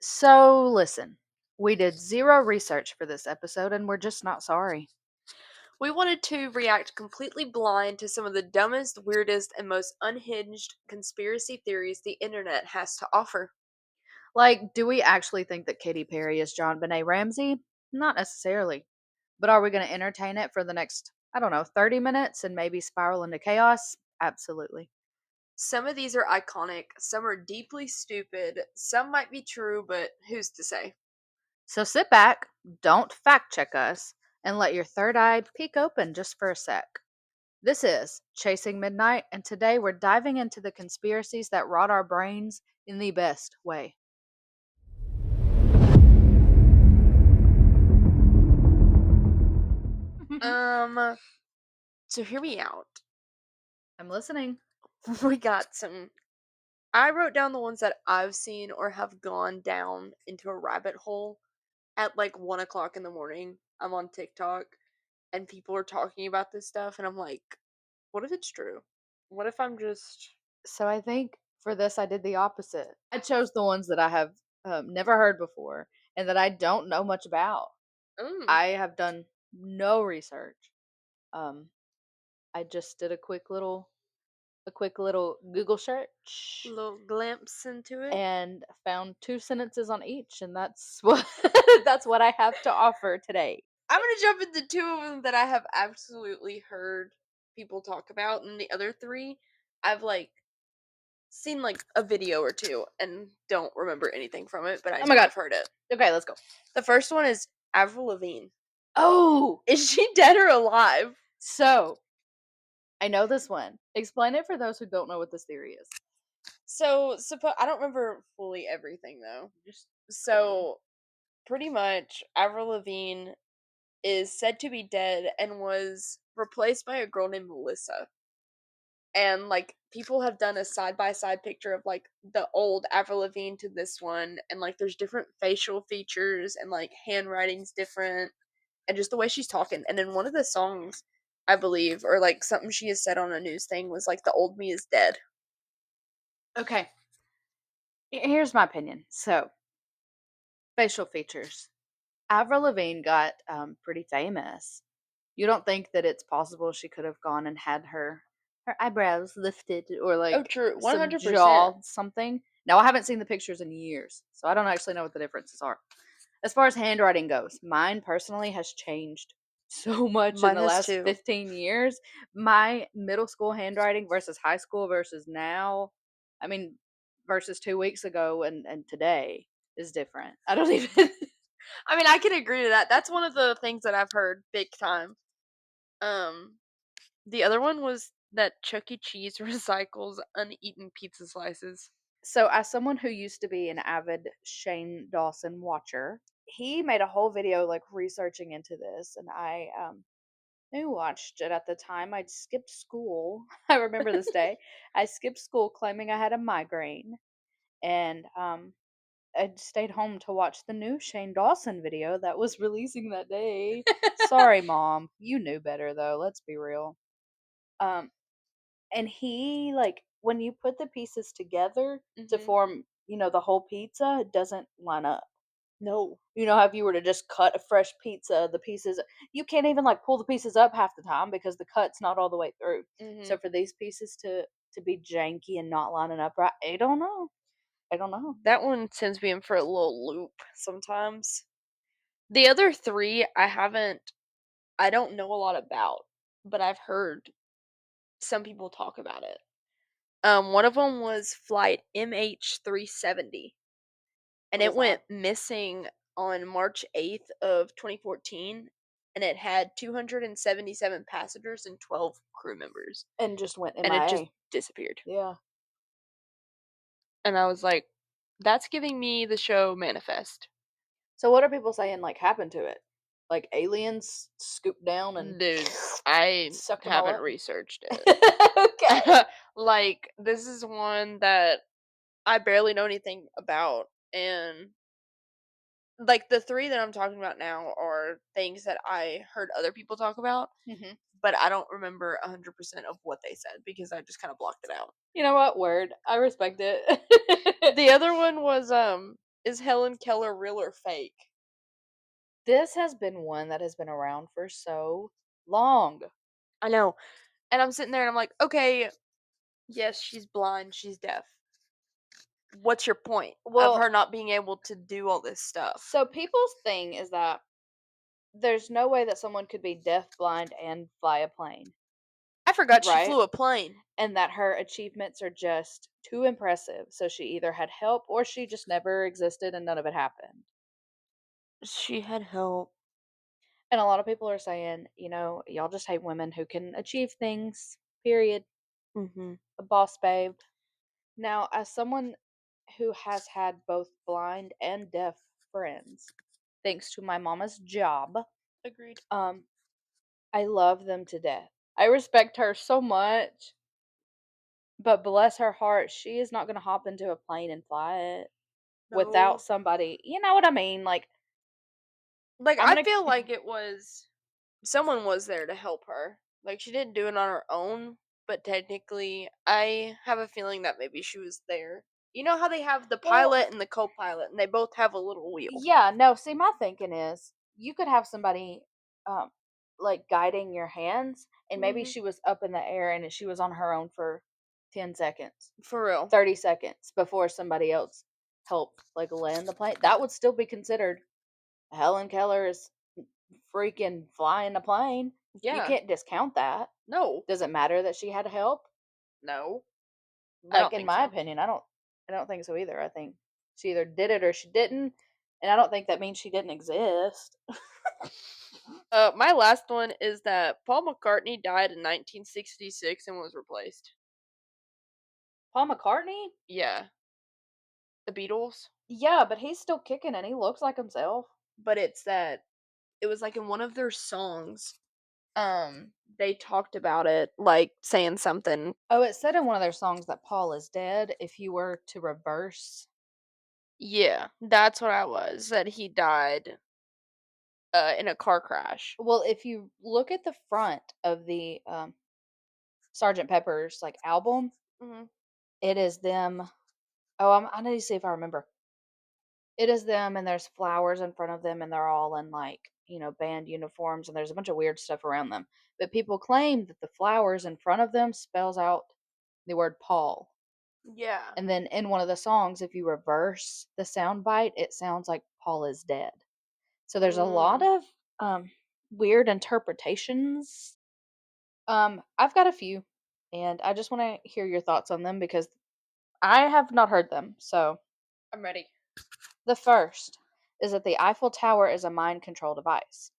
So, listen, we did zero research for this episode and we're just not sorry. We wanted to react completely blind to some of the dumbest, weirdest, and most unhinged conspiracy theories the internet has to offer. Like, do we actually think that Katy Perry is John Benet Ramsey? Not necessarily. But are we going to entertain it for the next, I don't know, 30 minutes and maybe spiral into chaos? Absolutely. Some of these are iconic, some are deeply stupid, some might be true, but who's to say? So sit back, don't fact check us, and let your third eye peek open just for a sec. This is Chasing Midnight, and today we're diving into the conspiracies that rot our brains in the best way. Um, so hear me out. I'm listening. We got some. I wrote down the ones that I've seen or have gone down into a rabbit hole at like 1 o'clock in the morning. I'm on TikTok and people are talking about this stuff, and I'm like, what if it's true? What if I'm just. So I think for this, I did the opposite. I chose the ones that I have never heard before and that I don't know much about. Mm, I have done no research. Um, I just did a quick little Google search little glimpse into it? and found two sentences on each, and that's what that's what I have to offer today. I'm gonna jump into two of them that I have absolutely heard people talk about, and the other three I've like seen like a video or two and don't remember anything from it, but I Oh my know god. I've heard it. Okay, let's go. The first one is Avril Lavigne. Oh, Is she dead or alive? so I know this one. Explain it for those who don't know what this theory is. So, I don't remember fully everything though. Just So, pretty much, Avril Lavigne is said to be dead and was replaced by a girl named Melissa. And like people have done a side by side picture of like the old Avril Lavigne to this one, and like there's different facial features and like handwriting's different, and just the way she's talking. And in one of the songs, I believe, or like something she has said on a news thing was like the old me is dead. okay. Here's my opinion. So, facial features. Avril Lavigne got pretty famous. You don't think that it's possible she could have gone and had her eyebrows lifted or Oh, like true, one some hundred jaw percent. something? Now I haven't seen the pictures in years, so I don't actually know what the differences are. As far as handwriting goes, mine personally has changed so much in Mine the has last too. 15 years. My middle school handwriting versus high school versus now, I mean, versus 2 weeks ago and today is different. I don't even. I mean, I can agree to that. That's one of the things that I've heard big time. Um, the other one was that Chuck E. Cheese recycles uneaten pizza slices. So, as someone who used to be an avid Shane Dawson watcher, he made a whole video like researching into this, and I watched it at the time. I'd skipped school. I remember this day. I skipped school claiming I had a migraine, and I stayed home to watch the new Shane Dawson video that was releasing that day. Sorry, mom. You knew better though. Let's be real. Um, and he like when you put the pieces together to Hmm. form, the whole pizza, it doesn't line up. No. You know how if you were to just cut a fresh pizza, the pieces you can't even like pull the pieces up half the time because the cut's not all the way through. Hmm. So for these pieces to be janky and not lining up right, I don't know. I don't know. That one sends me in for a little loop sometimes. The other three, I don't know a lot about, but I've heard some people talk about it. One of them was flight MH370, and What it is that? went missing on March 8th of 2014, and it had 277 passengers and 12 crew members, And just went and it just MIA. disappeared. Yeah. And I was like, that's giving me the show Manifest. So what are people saying like happened to it? Like aliens scooped down and Dude, I sucked them all haven't up? researched Okay. it. Like, this is one that I barely know anything about, and like the three that I'm talking about now are things that I heard other people talk about, Hmm. but I don't remember 100% of what they said because I just kind of blocked it out. You know what? Word. I respect it. The other one was Is Helen Keller real or fake? This has been one that has been around for so long. I know. And I'm sitting there and I'm like, okay, yes, she's blind, she's deaf. What's your point of Well, her not being able to do all this stuff? so people's thing is that there's no way that someone could be deaf, blind, and fly a plane, I forgot she right? flew a plane. And that her achievements are just too impressive. So she either had help or she just never existed and none of it happened. She had help. And a lot of people are saying, y'all just hate women who can achieve things, period. Mm-hmm. A boss babe. Now, as someone who has had both blind and deaf friends, thanks to my mama's job, Agreed. um, I love them to death. I respect her so much, but bless her heart, she is not going to hop into a plane and fly it without No. somebody. You know what I mean? Like, Like, I'm I going feel to. like it was someone was there to help her. Like, she didn't do it on her own, but technically, I have a feeling that maybe she was there. You know how they have the Well, pilot and the co pilot, and they both have a little wheel? yeah, no, see, my thinking is you could have somebody, um, like, guiding your hands, and maybe Hmm. she was up in the air and she was on her own for 10 seconds, For real. 30 seconds before somebody else helped, like, land the plane. That would still be considered Helen Keller is freaking flying a plane. You Yeah. can't discount that. No. Does it matter that she had help? No. I Like, don't in think my so. opinion, I don't think so either. I think she either did it or she didn't, and I don't think that means she didn't exist. My last one is that Paul McCartney died in 1966 and was replaced. Paul McCartney? Yeah. The Beatles. Yeah, but he's still kicking and he looks like himself. But it's that it was like in one of their songs. They talked about it, like saying something. Oh, it said in one of their songs that Paul is dead. If you were to reverse, Yeah, that's what I was. That he died in a car crash. well, if you look at the front of the Sergeant Pepper's like album, Hmm. it is them. Oh, I need to see if I remember. It is them, and there's flowers in front of them, and they're all in like band uniforms, and there's a bunch of weird stuff around them. But people claim that the flowers in front of them spells out the word Paul. Yeah. And then in one of the songs, if you reverse the sound bite, it sounds like Paul is dead. So there's a lot Mm, of weird interpretations. I've got a few, and I just want to hear your thoughts on them because I have not heard them. So I'm ready. the first is that the Eiffel Tower is a mind control device.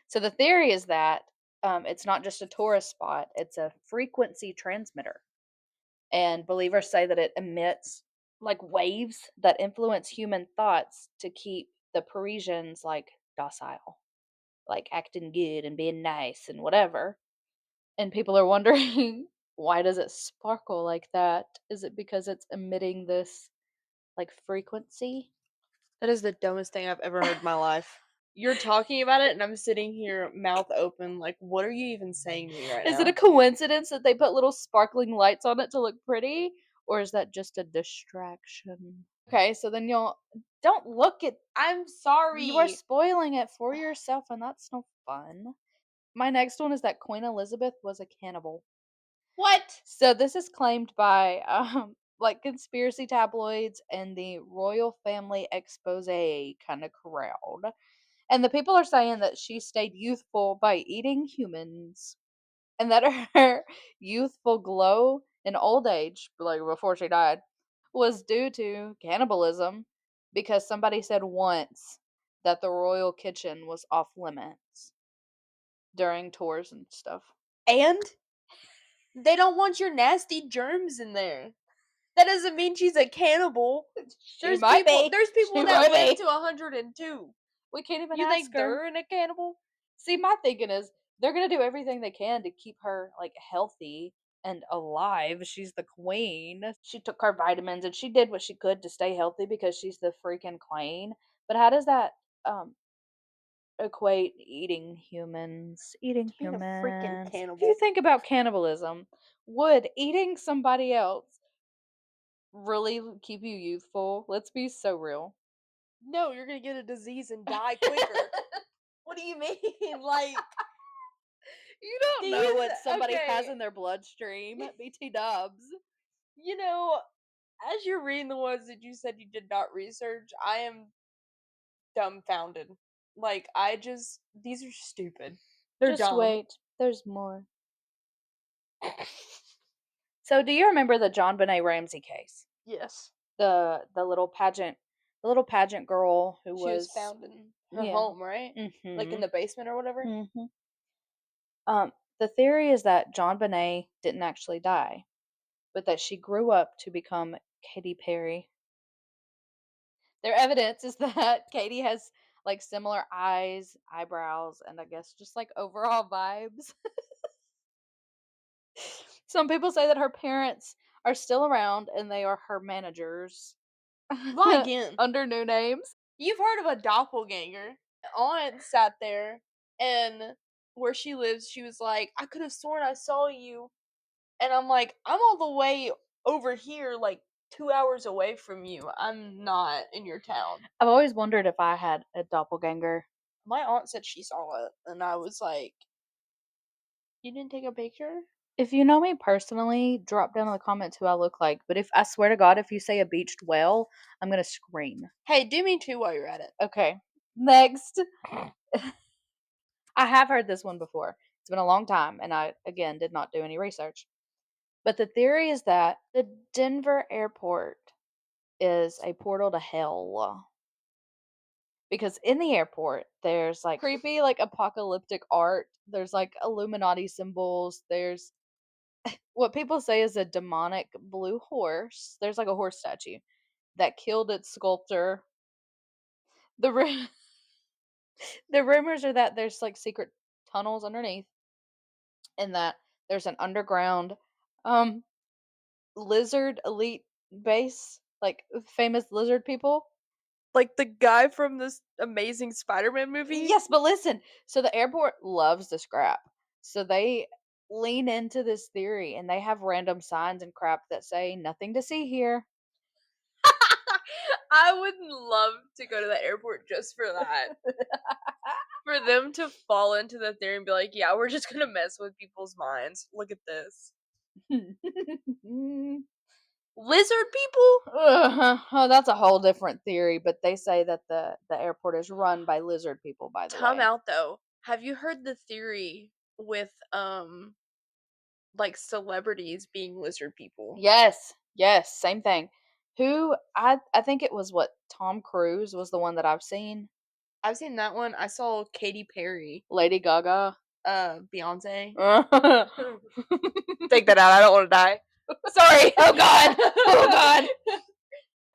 So the theory is that it's not just a tourist spot, it's a frequency transmitter. And believers say that it emits like waves that influence human thoughts to keep the Parisians like docile, like acting good and being nice and whatever. And people are wondering why does it sparkle like that? Is it because it's emitting this like frequency? That is the dumbest thing I've ever heard in my life. You're talking about it, and I'm sitting here, mouth open, like, what are you even saying to me right Is it a now? coincidence that they put little sparkling lights on it to look pretty? Or is that just a distraction? Okay, so then you'll don't look at I'm you are sorry. spoiling it for yourself and that's no fun. My next one is that Queen Elizabeth was a cannibal. What? So this is claimed by like conspiracy tabloids and the royal family expose kind of crowd. And the people are saying that she stayed youthful by eating humans and that her youthful glow in old age, like before she died, was due to cannibalism because somebody said once that the royal kitchen was off limits during tours and stuff. And they don't want your nasty germs in there. That doesn't mean she's a cannibal. She might be. There's people She that might live be. to 102. We can't even You ask think her. they're in a cannibal? See, my thinking is they're gonna do everything they can to keep her like healthy and alive. She's the queen. She took her vitamins and she did what she could to stay healthy because she's the freaking queen. But how does that um equate eating humans? Eating It's being a freaking humans. If you cannibal. think about cannibalism, would eating somebody else really keep you youthful? Let's be so real. No, you're gonna get a disease and die quicker. What do you mean? Like, You don't know these, what somebody has okay, in their bloodstream, BT dubs. you know, as you're reading the ones that you said you did not research, I am dumbfounded. Like, these are stupid. They're Just dumb. wait, there's more. So, do you remember the John Benet Ramsey case? Yes. The little pageant girl who She was was, found in her yeah. home, right? Like in Mhm. the basement or whatever? Mhm. The theory is that John Benet didn't actually die, but that she grew up to become Katy Perry. Their evidence is that Katy has like similar eyes, eyebrows, and I guess just like overall vibes. Some people say that her parents are still around and they are her managers Lie again. under new names. You've heard of a doppelganger. Aunt sat there and where she lives, she was like, I could have sworn I saw you. And I'm like, I'm all the way over here, like 2 hours away from you. I'm not in your town. I've always wondered if I had a doppelganger. My aunt said she saw it, and I was like, you didn't take a picture? If you know me personally, drop down in the comments who I look like. But if I swear to God, if you say a beached whale, I'm gonna scream. Hey, do me too while you're at it. Okay. Next. I have heard this one before. It's been a long time, and I again did not do any research. But the theory is that the Denver airport is a portal to hell. Because in the airport, there's like creepy, like apocalyptic art. There's like Illuminati symbols. There's what people say is a demonic blue horse. There's like a horse statue that killed its sculptor. The ru- the rumors are that there's like secret tunnels underneath, and that there's an underground um lizard elite base, like famous lizard people. Like the guy from this amazing Spider-Man movie? Yes, but listen. So the airport loves to scrap. So they lean into this theory and they have random signs and crap that say nothing to see here. I would love to go to the airport just for that. For them to fall into the theory and be like, yeah, we're just gonna mess with people's minds. Look at this. Lizard people? Oh, that's a whole different theory, but they say that the airport is run by lizard people, by the Time way. out though. Have you heard the theory with like celebrities being lizard people? Yes, yes, same thing. Who I think it was what Tom Cruise was the one that I've seen. I've seen that one. I saw Katy Perry, Lady Gaga. Beyonce. Oh Take that out. I don't want to die. Sorry. God. Oh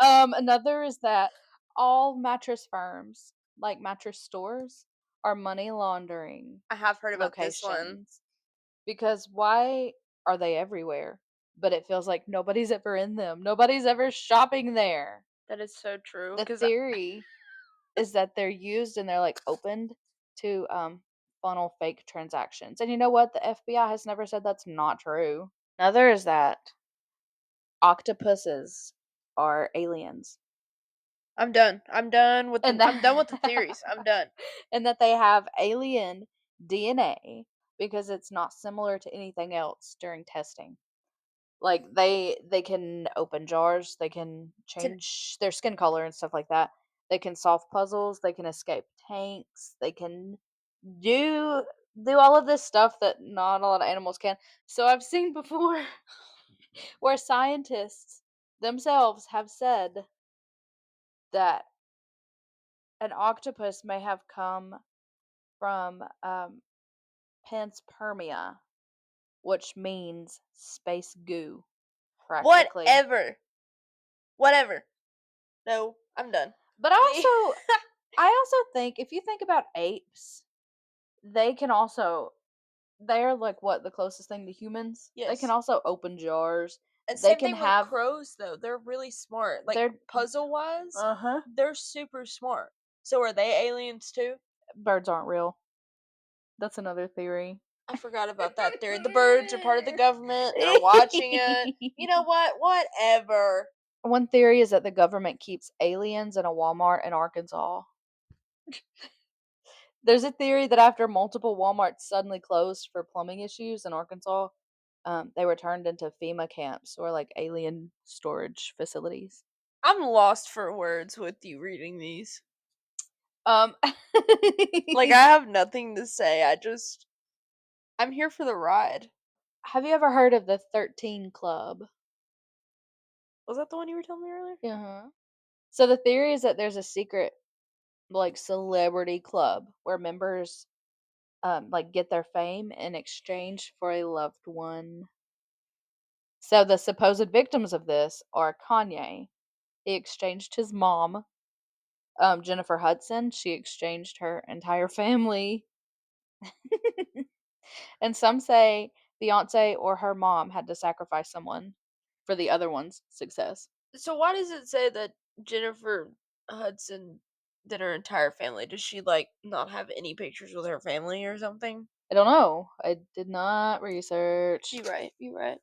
God. Another is that all mattress firms, like mattress stores, are money laundering I have heard about this one. locations. Because why are they everywhere? But it feels like nobody's ever in them. Nobody's ever shopping there. That is so true. The Because theory is that they're used and they're like opened to funnel fake transactions. And you know what? The FBI has never said that's not true. Another is that octopuses are aliens. I'm done. I'm done with And I'm done with the that theories. I'm done. and that they have alien DNA because it's not similar to anything else during testing. Like they can open jars, they can Can change their skin color and stuff like that. They can solve puzzles, they can escape tanks, they can do do all of this stuff that not a lot of animals can. So I've seen before where scientists themselves have said that an octopus may have come from panspermia, which means space goo, practically. whatever. Whatever. No, I'm done. But I also think if you think about apes, they can also they're like what the closest thing to humans. They can Yes. also open jars. And They same can thing with have crows though. They're really smart. Like they're puzzle wise, uh-huh. they're super smart. So are they aliens too? Birds aren't real. That's another theory. I forgot about that theory. The birds are part of the government. They're watching it. You know what? Whatever. One theory is that the government keeps aliens in a Walmart in Arkansas. There's a theory that after multiple Walmarts suddenly closed for plumbing issues in Arkansas, they were turned into FEMA camps or like alien storage facilities. I'm lost for words with you reading these. Um, Like, I have nothing to say. I'm here for the ride. have you ever heard of the 13 Club? Was that the one you were telling me earlier? Uh-huh. So the theory is that there's a secret like celebrity club where members like get their fame in exchange for a loved one. So the supposed victims of this are Kanye. He exchanged his mom. Jennifer Hudson, she exchanged her entire family. And some say Beyonce or her mom had to sacrifice someone for the other one's success. So why does it say that Jennifer Hudson did her entire family? Does she like not have any pictures with her family or something? I don't know. I did not research. You're right. You're right.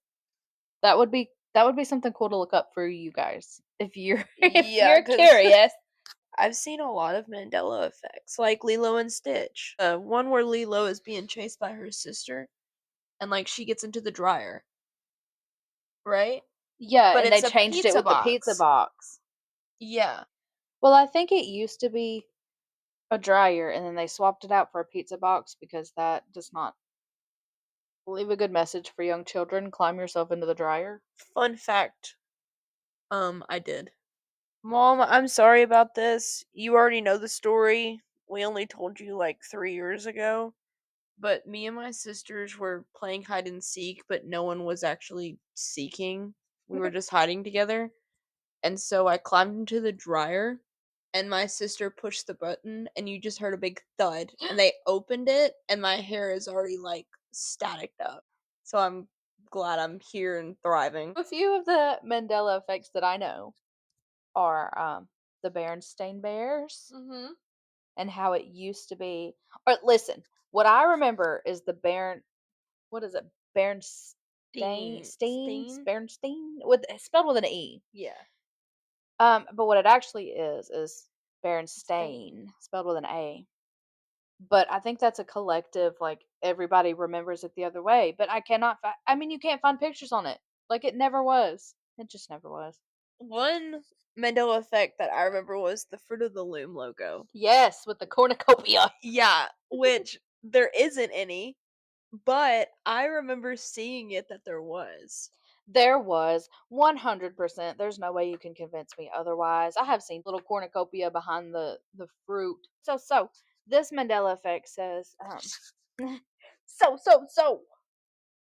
That would be something cool to look up for you guys if you're if Yeah, you're because curious. I've seen a lot of Mandela effects, like Lilo and Stitch. One where Lilo is being chased by her sister, and like she gets into the dryer, right? Yeah, But and they it's a changed it pizza with the pizza box. box. Yeah. Well, I think it used to be a dryer and then they swapped it out for a pizza box because that does not leave a good message for young children. Climb yourself into the dryer. Fun fact. I did. Mom, I'm sorry about this. You already know the story. We only told you like 3 years ago. But me and my sisters were playing hide and seek, but no one was actually seeking. We were just hiding together. And so I climbed into the dryer, and my sister pushed the button, and you just heard a big thud. And they opened it, and my hair is already like staticked up. So I'm glad I'm here and thriving. A few of the Mandela effects that I know are the Berenstain Bears Mm-hmm. and how it used to be. Or listen, what I remember is the what is it? Berenstain Steen? Bernstein with spelled with an E. Yeah. But what it actually is Berenstain Stain. spelled with an A. But I think that's a collective, like everybody remembers it the other way. But I cannot find. I mean, you can't find pictures on it. Like it never was. It just never was. One Mandela effect that I remember was the Fruit of the Loom logo. Yes, with the cornucopia. Yeah, which there isn't any, but I remember seeing it that there was. There was 100%. There's no way you can convince me otherwise. I have seen little cornucopia behind the fruit. So this Mandela effect says so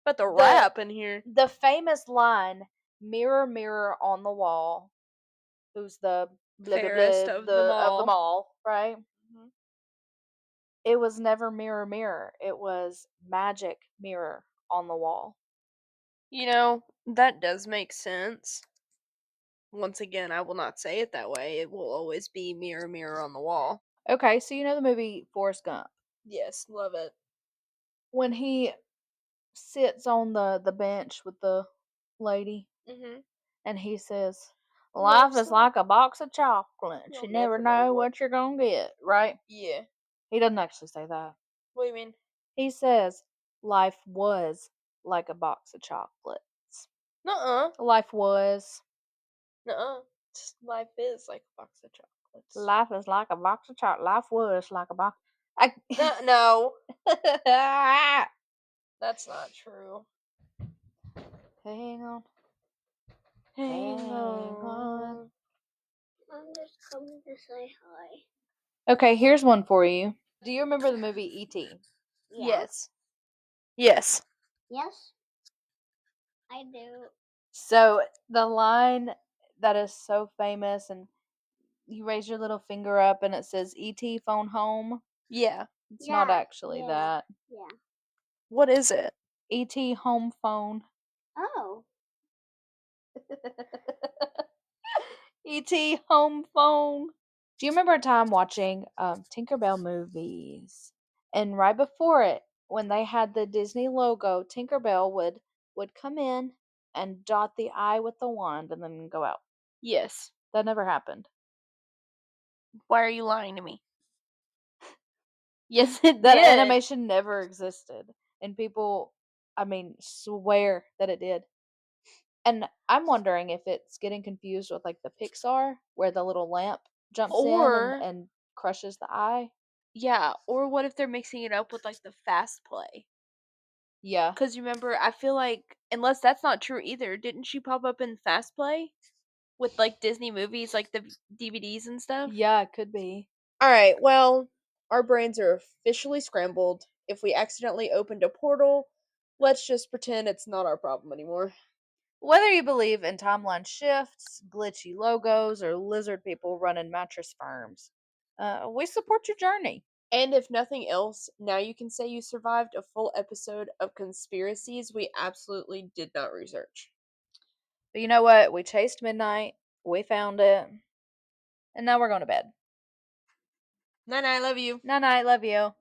But the the rap in here, the famous line mirror mirror on the wall who's the blah blah fairest blah of them the of them all. all, right? Mhm. It was never mirror mirror. It was magic mirror on the wall. You know, that does make sense. Once again, I will not say it that way. It will always be mirror, mirror on the wall. Okay, so you know the movie Forrest Gump. Yes, love it. When he sits on the bench with the lady Mm-hmm. and he says, "Life Life's is like like a box of chocolates. You you'll never never know know what. what you're gonna get." Right? Yeah. He doesn't actually say that. What do you mean? He says, "Life was like a box of chocolates." Nuh-uh. Life was. Nuh-uh. Life is like a box of chocolates. Life is like a box of chocolate. Life was like a box. I. No, that's not true. Hang on. Hang Hang on. on. I'm just coming to say hi. Okay, here's one for you. Do you remember the movie E.T.? Yeah. Yes. Yes. Yes, I do. So the line that is so famous, and you raise your little finger up, and it says "E.T. phone home." Yeah. It's not actually that. Yeah. What is it? E.T. home phone. Oh. E.T. home phone. Do you remember a time watching Tinkerbell movies? And right before it, when they had the Disney logo, Tinkerbell would come in and dot the I with the wand and then go out. Yes. That never happened. Why are you lying to me? Yes, it That did. animation never existed. And people, I mean, swear that it did. And I'm wondering if it's getting confused with like the Pixar, where the little lamp jumps in Or, and crushes the eye. yeah, or what if they're mixing it up with like the fast play? Yeah. Because remember, I feel like, unless that's not true either, didn't she pop up in fast play with like Disney movies, like the DVDs and stuff? Yeah, it could be. Alright, well, our brains are officially scrambled. If we accidentally opened a portal, let's just pretend it's not our problem anymore. Whether you believe in timeline shifts, glitchy logos, or lizard people running mattress firms, we support your journey. And if nothing else, now you can say you survived a full episode of conspiracies we absolutely did not research. But you know what? We chased midnight, we found it, and now we're going to bed. Night night, love you. Night night, love you.